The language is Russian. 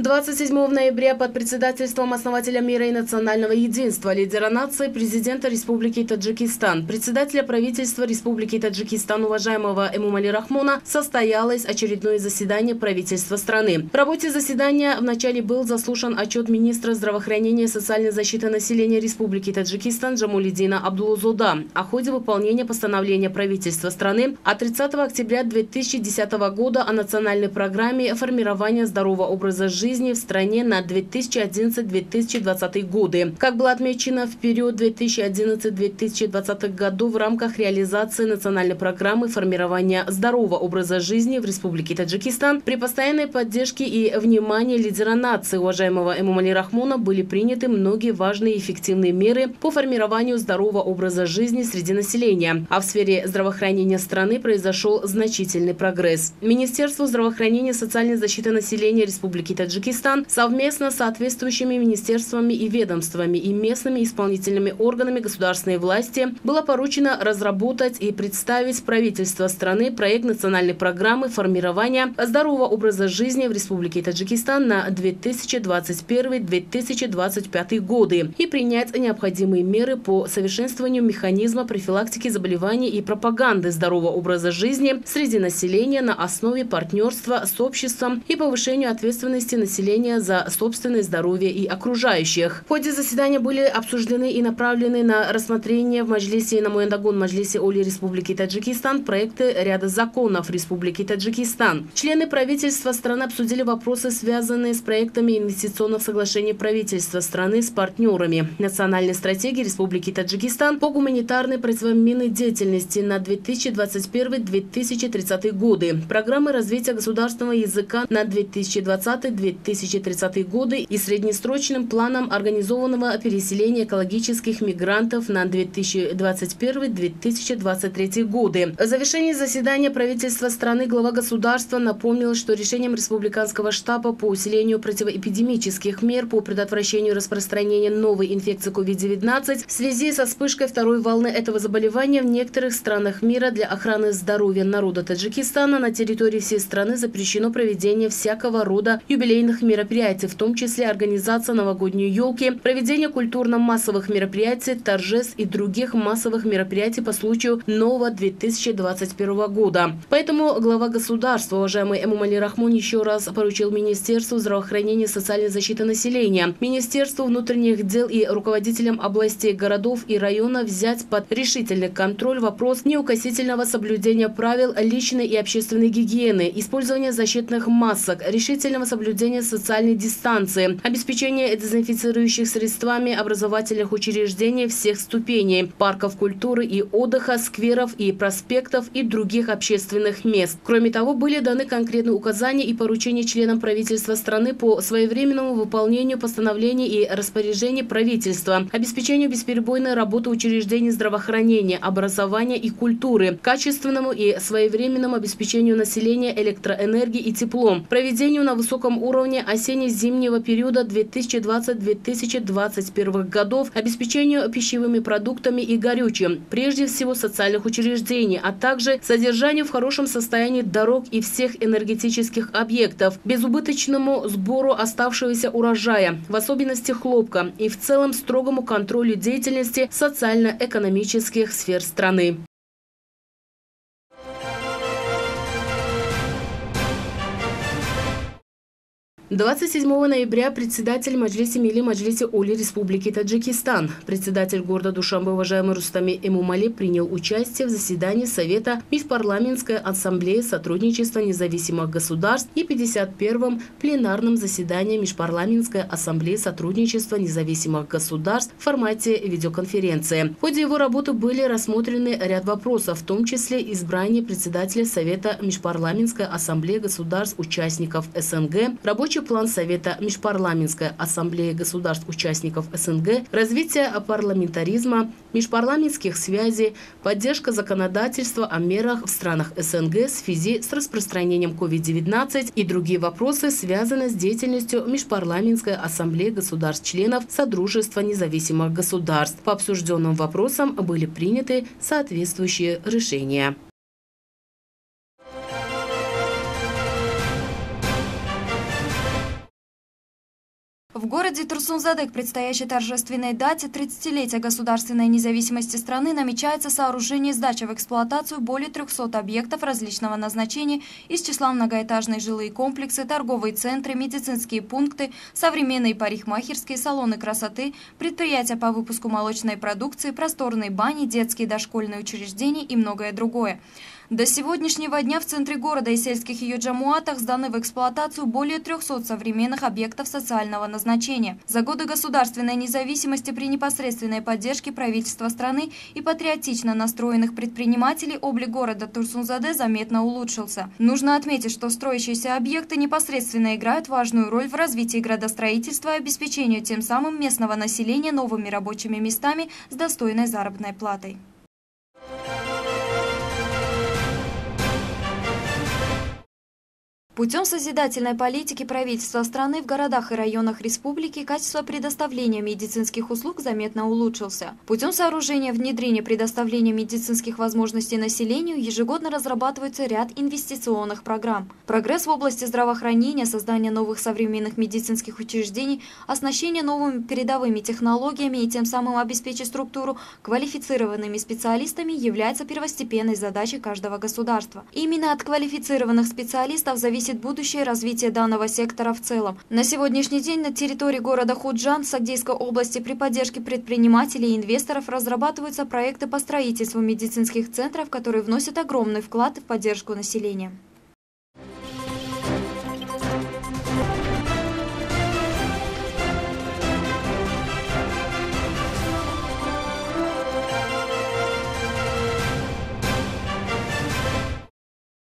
27 ноября под председательством основателя мира и национального единства, лидера нации, президента Республики Таджикистан, председателя правительства Республики Таджикистан уважаемого Эмомали Рахмона состоялось очередное заседание правительства страны. В работе заседания вначале был заслушан отчет министра здравоохранения и социальной защиты населения Республики Таджикистан Джамулиддина Абдулзода о ходе выполнения постановления правительства страны от 30 октября 2010 года о национальной программе формирования здорового образа жизни в стране на 2011-2020 годы. Как было отмечено, в период 2011-2020 году в рамках реализации национальной программы формирования здорового образа жизни в Республике Таджикистан при постоянной поддержке и внимании лидера нации уважаемого Эмомали Рахмона были приняты многие важные и эффективные меры по формированию здорового образа жизни среди населения. А в сфере здравоохранения страны произошел значительный прогресс. Министерство здравоохранения и социальной защиты населения Республики Таджикистан совместно с соответствующими министерствами и ведомствами и местными исполнительными органами государственной власти было поручено разработать и представить правительству страны проект национальной программы формирования здорового образа жизни в Республике Таджикистан на 2021-2025 годы и принять необходимые меры по совершенствованию механизма профилактики заболеваний и пропаганды здорового образа жизни среди населения на основе партнерства с обществом и повышению ответственности населения за собственное здоровье и окружающих. В ходе заседания были обсуждены и направлены на рассмотрение в Маджлисе и на Муэндагун Маджлисе Оли Республики Таджикистан проекты ряда законов Республики Таджикистан. Члены правительства страны обсудили вопросы, связанные с проектами инвестиционных соглашений правительства страны с партнерами, национальной стратегии Республики Таджикистан по гуманитарной противоминной деятельности на 2021-2030 годы, программы развития государственного языка на 2020-2030 годы и среднесрочным планом организованного переселения экологических мигрантов на 2021-2023 годы. В завершении заседания правительства страны глава государства напомнил, что решением Республиканского штаба по усилению противоэпидемических мер по предотвращению распространения новой инфекции COVID-19 в связи со вспышкой второй волны этого заболевания в некоторых странах мира для охраны здоровья народа Таджикистана на территории всей страны запрещено проведение всякого рода юбилейных мероприятий, в том числе организация новогодней елки, проведение культурно-массовых мероприятий, торжеств и других массовых мероприятий по случаю нового 2021 года. Поэтому глава государства, уважаемый Эмомали Рахмон, еще раз поручил Министерству здравоохранения и социальной защиты населения, Министерству внутренних дел и руководителям областей, городов и районов взять под решительный контроль вопрос неукоснительного соблюдения правил личной и общественной гигиены, использования защитных масок, решительного соблюдения социальной дистанции, обеспечения дезинфицирующих средствами образовательных учреждений всех ступеней, парков культуры и отдыха, скверов и проспектов и других общественных мест. Кроме того, были даны конкретные указания и поручения членам правительства страны по своевременному выполнению постановлений и распоряжений правительства, обеспечению бесперебойной работы учреждений здравоохранения, образования и культуры, качественному и своевременному обеспечению населения электроэнергией и теплом, проведению на высоком уровне осенне-зимнего периода 2020-2021 годов, обеспечению пищевыми продуктами и горючим, прежде всего социальных учреждений, а также содержанию в хорошем состоянии дорог и всех энергетических объектов, безубыточному сбору оставшегося урожая, в особенности хлопка, и в целом строгому контролю деятельности социально-экономических сфер страны. 27 ноября председатель Маджлиси Милли Маджлиси Оли Республики Таджикистан, председатель города Душанбе уважаемый Рустами Эмомали принял участие в заседании Совета Межпарламентской ассамблеи сотрудничества независимых государств и 51-м пленарном заседании Межпарламентской ассамблеи сотрудничества независимых государств в формате видеоконференции. В ходе его работы были рассмотрены ряд вопросов, в том числе избрание председателя Совета Межпарламентской ассамблеи государств-участников СНГ, рабочий план Совета Межпарламентской ассамблеи государств-участников СНГ, развитие парламентаризма, межпарламентских связей, поддержка законодательства о мерах в странах СНГ в связи с распространением COVID-19 и другие вопросы, связанные с деятельностью Межпарламентской ассамблеи государств-членов Содружества независимых государств. По обсужденным вопросам были приняты соответствующие решения. В городе Турсунзаде к предстоящей торжественной дате 30-летия государственной независимости страны намечается сооружение и сдача в эксплуатацию более 300 объектов различного назначения из числа многоэтажные жилые комплексы, торговые центры, медицинские пункты, современные парикмахерские, салоны красоты, предприятия по выпуску молочной продукции, просторные бани, детские дошкольные учреждения и многое другое. До сегодняшнего дня в центре города и сельских ее джамуатах сданы в эксплуатацию более 300 современных объектов социального назначения. За годы государственной независимости при непосредственной поддержке правительства страны и патриотично настроенных предпринимателей облик города Турсунзаде заметно улучшился. Нужно отметить, что строящиеся объекты непосредственно играют важную роль в развитии градостроительства и обеспечению тем самым местного населения новыми рабочими местами с достойной заработной платой. Путем созидательной политики правительства страны в городах и районах республики качество предоставления медицинских услуг заметно улучшился. Путем сооружения внедрения предоставления медицинских возможностей населению ежегодно разрабатывается ряд инвестиционных программ. Прогресс в области здравоохранения, создание новых современных медицинских учреждений, оснащение новыми передовыми технологиями и тем самым обеспечить структуру квалифицированными специалистами является первостепенной задачей каждого государства. Именно от квалифицированных специалистов зависит будущее развитие данного сектора в целом. На сегодняшний день на территории города Худжан Сагдейской области при поддержке предпринимателей и инвесторов разрабатываются проекты по строительству медицинских центров, которые вносят огромный вклад в поддержку населения.